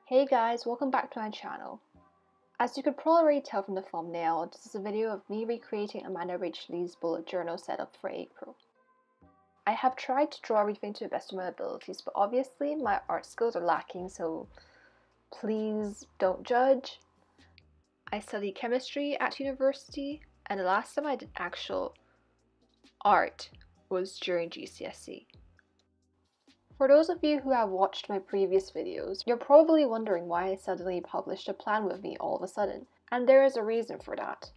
Hey guys, welcome back to my channel. As you could probably already tell from the thumbnail, this is a video of me recreating AmandaRachLee's bullet journal setup for April. I have tried to draw everything to the best of my abilities, but obviously my art skills are lacking, so please don't judge. I studied chemistry at university, and the last time I did actual art was during GCSE. For those of you who have watched my previous videos, you're probably wondering why I suddenly published a plan with me all of a sudden, and there is a reason for that.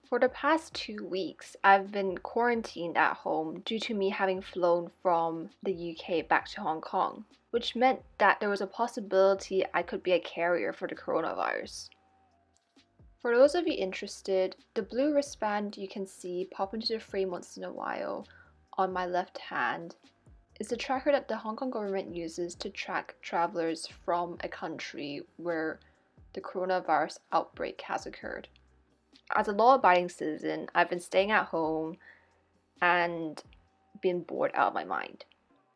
For the past 2 weeks, I've been quarantined at home due to me having flown from the UK back to Hong Kong, which meant that there was a possibility I could be a carrier for the coronavirus. For those of you interested, the blue wristband you can see pop into the frame once in a while on my left hand is the tracker that the Hong Kong government uses to track travelers from a country where the coronavirus outbreak has occurred. As a law-abiding citizen, I've been staying at home and been bored out of my mind.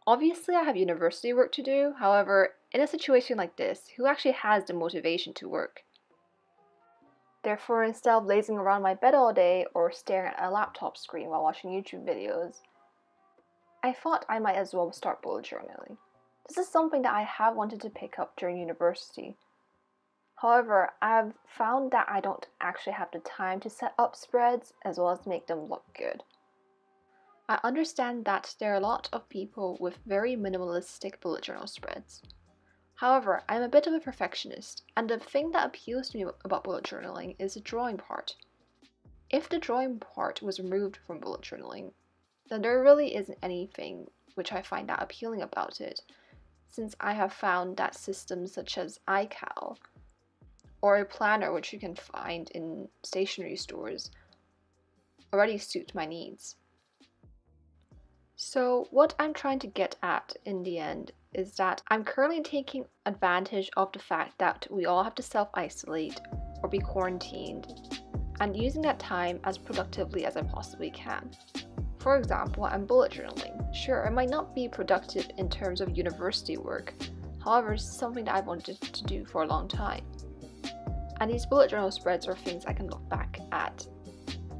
Obviously, I have university work to do. However, in a situation like this, who actually has the motivation to work? Therefore, instead of lazing around my bed all day or staring at a laptop screen while watching YouTube videos, I thought I might as well start bullet journaling. This is something that I have wanted to pick up during university. However, I've found that I don't actually have the time to set up spreads as well as make them look good. I understand that there are a lot of people with very minimalistic bullet journal spreads. However, I'm a bit of a perfectionist, and the thing that appeals to me about bullet journaling is the drawing part. If the drawing part was removed from bullet journaling, then there really isn't anything which I find that appealing about it, since I have found that systems such as iCal or a planner which you can find in stationery stores already suit my needs. So what I'm trying to get at in the end is that I'm currently taking advantage of the fact that we all have to self-isolate or be quarantined, and using that time as productively as I possibly can. For example, I'm bullet journaling. Sure, it might not be productive in terms of university work, however, it's something that I've wanted to do for a long time. And these bullet journal spreads are things I can look back at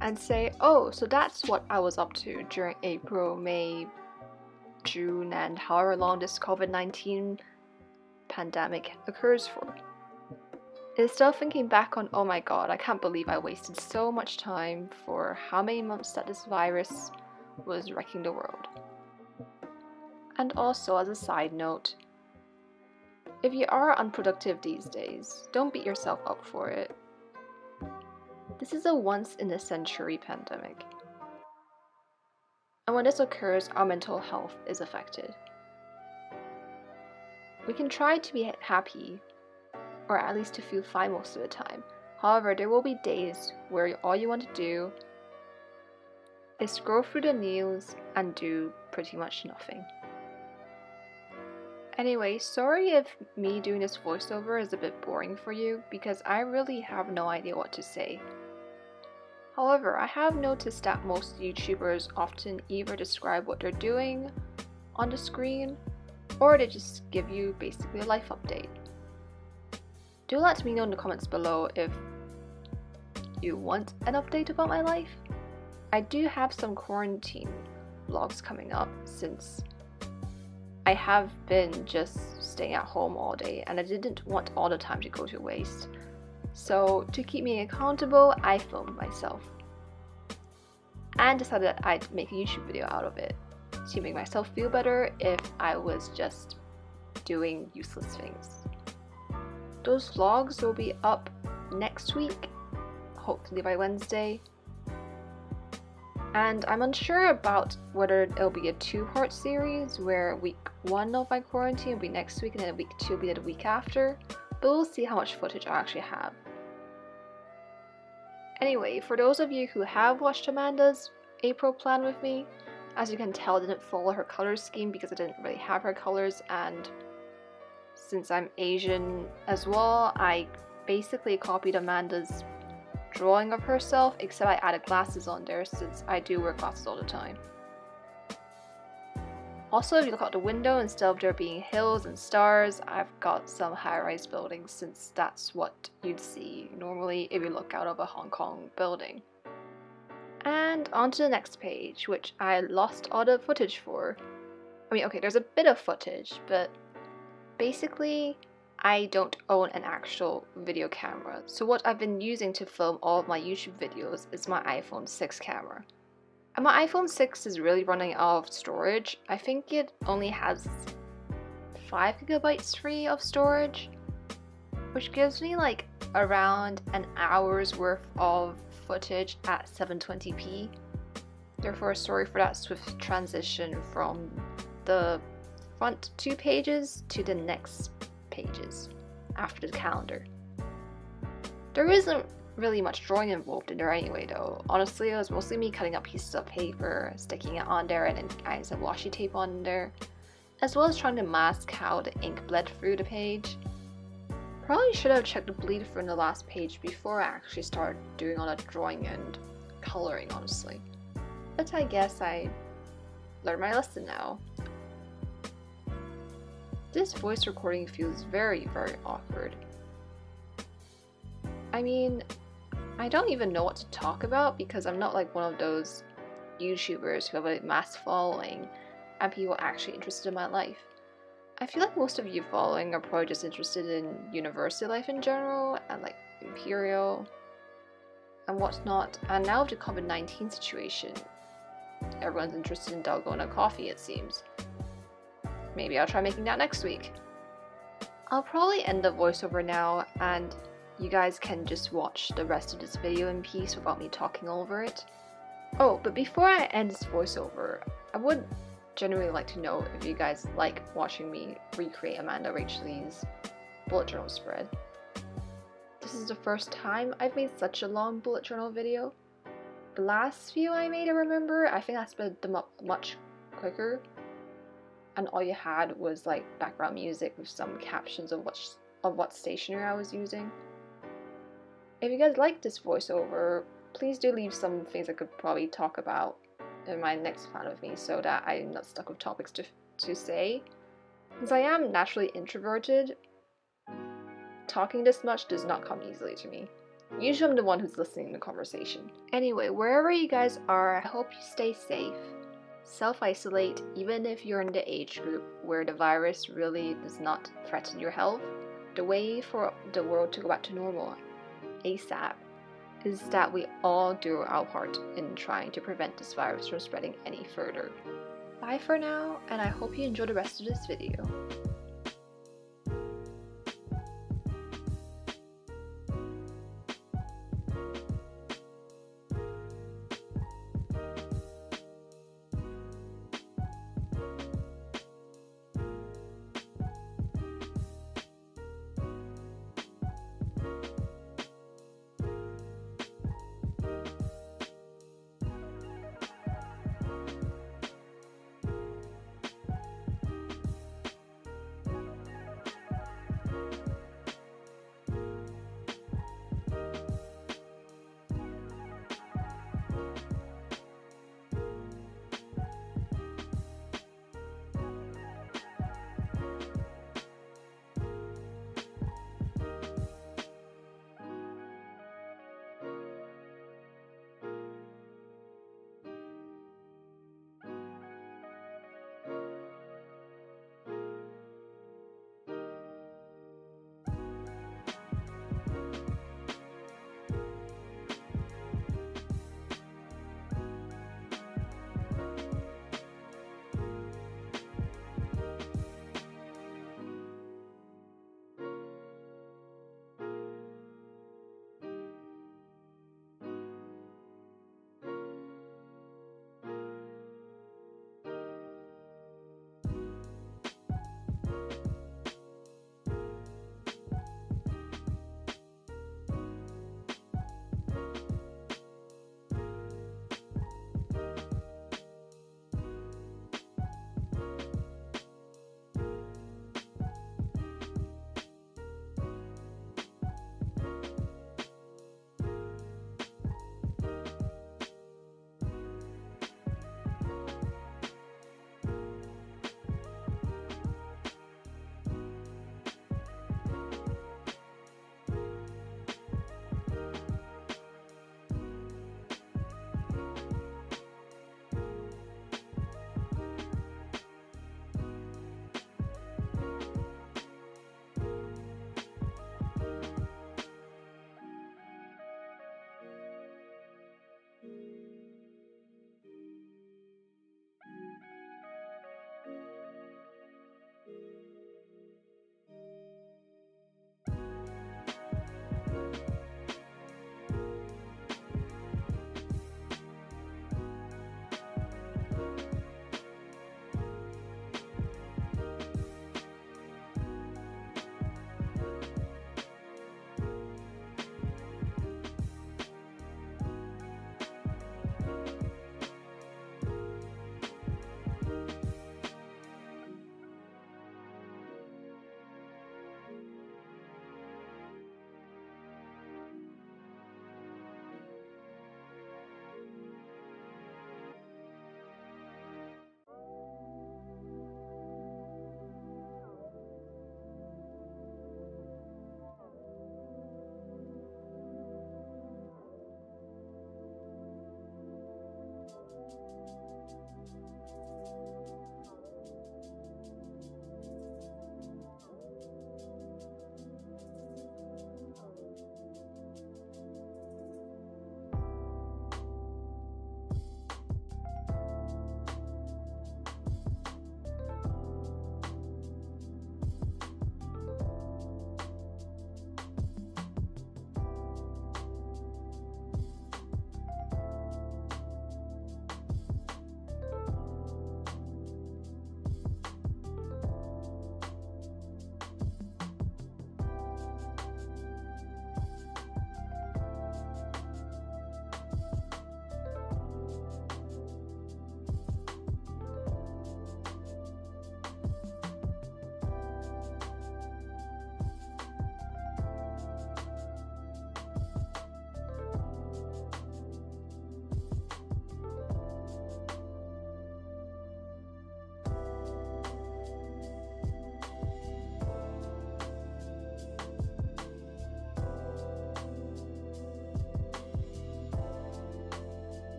and say, oh, so that's what I was up to during April, May, June, and however long this COVID-19 pandemic occurs for. Instead of thinking back on, oh my god, I can't believe I wasted so much time for how many months that this virus was wrecking the world. And also, as a side note, if you are unproductive these days, don't beat yourself up for it. This is a once-in-a-century pandemic. And when this occurs, our mental health is affected. We can try to be happy, or at least to feel fine most of the time. However, there will be days where all you want to do is scroll through the news and do pretty much nothing. Anyway, sorry if me doing this voiceover is a bit boring for you, because I really have no idea what to say. However, I have noticed that most YouTubers often either describe what they're doing on the screen, or they just give you basically a life update. Do let me know in the comments below if you want an update about my life. I do have some quarantine vlogs coming up since I have been just staying at home all day and I didn't want all the time to go to waste. So to keep me accountable, I filmed myself and decided that I'd make a YouTube video out of it to make myself feel better if I was just doing useless things. Those vlogs will be up next week, hopefully by Wednesday. And I'm unsure about whether it'll be a 2-part series where week 1 of my quarantine will be next week and then week 2 will be the week after, but we'll see how much footage I actually have. Anyway, for those of you who have watched Amanda's April plan with me, as you can tell I didn't follow her color scheme because I didn't really have her colors, and since I'm Asian as well, I basically copied Amanda's drawing of herself, except I added glasses on there since I do wear glasses all the time. Also, if you look out the window, instead of there being hills and stars, I've got some high-rise buildings, since that's what you'd see normally if you look out of a Hong Kong building. And on to the next page, which I lost all the footage for. I mean, okay, there's a bit of footage, but basically I don't own an actual video camera. So what I've been using to film all of my YouTube videos is my iPhone 6 camera. And my iPhone 6 is really running out of storage. I think it only has 5 gigabytes free of storage, which gives me like around an hour's worth of footage at 720p. Therefore, sorry for that swift transition from the front 2 pages to the next pages after the calendar. There isn't really much drawing involved in there anyway though. Honestly, it was mostly me cutting up pieces of paper, sticking it on there, and then adding some washi tape on there, as well as trying to mask how the ink bled through the page. Probably should have checked the bleed through in the last page before I actually started doing all that drawing and coloring, honestly. But I guess I learned my lesson now. This voice recording feels very, very awkward. I mean, I don't even know what to talk about because I'm not like one of those YouTubers who have a mass following and people actually interested in my life. I feel like most of you following are probably just interested in university life in general and like Imperial and whatnot. And now with the COVID-19 situation, everyone's interested in dalgona coffee, it seems. Maybe I'll try making that next week. I'll probably end the voiceover now and you guys can just watch the rest of this video in peace without me talking over it. Oh, but before I end this voiceover, I would genuinely like to know if you guys like watching me recreate AmandaRachLee's bullet journal spread. This is the first time I've made such a long bullet journal video. The last few I made, I remember, I think I sped them up much quicker, and all you had was like background music with some captions of what stationery I was using. If you guys like this voiceover, please do leave some things I could probably talk about in my next plan with me so that I'm not stuck with topics to say. Since I am naturally introverted, talking this much does not come easily to me. Usually I'm the one who's listening to the conversation. Anyway, wherever you guys are, I hope you stay safe. Self-isolate even if you're in the age group where the virus really does not threaten your health. The way for the world to go back to normal ASAP is that we all do our part in trying to prevent this virus from spreading any further. Bye for now, and I hope you enjoy the rest of this video.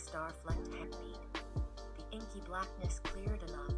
star-flecked headbeat. The inky blackness cleared enough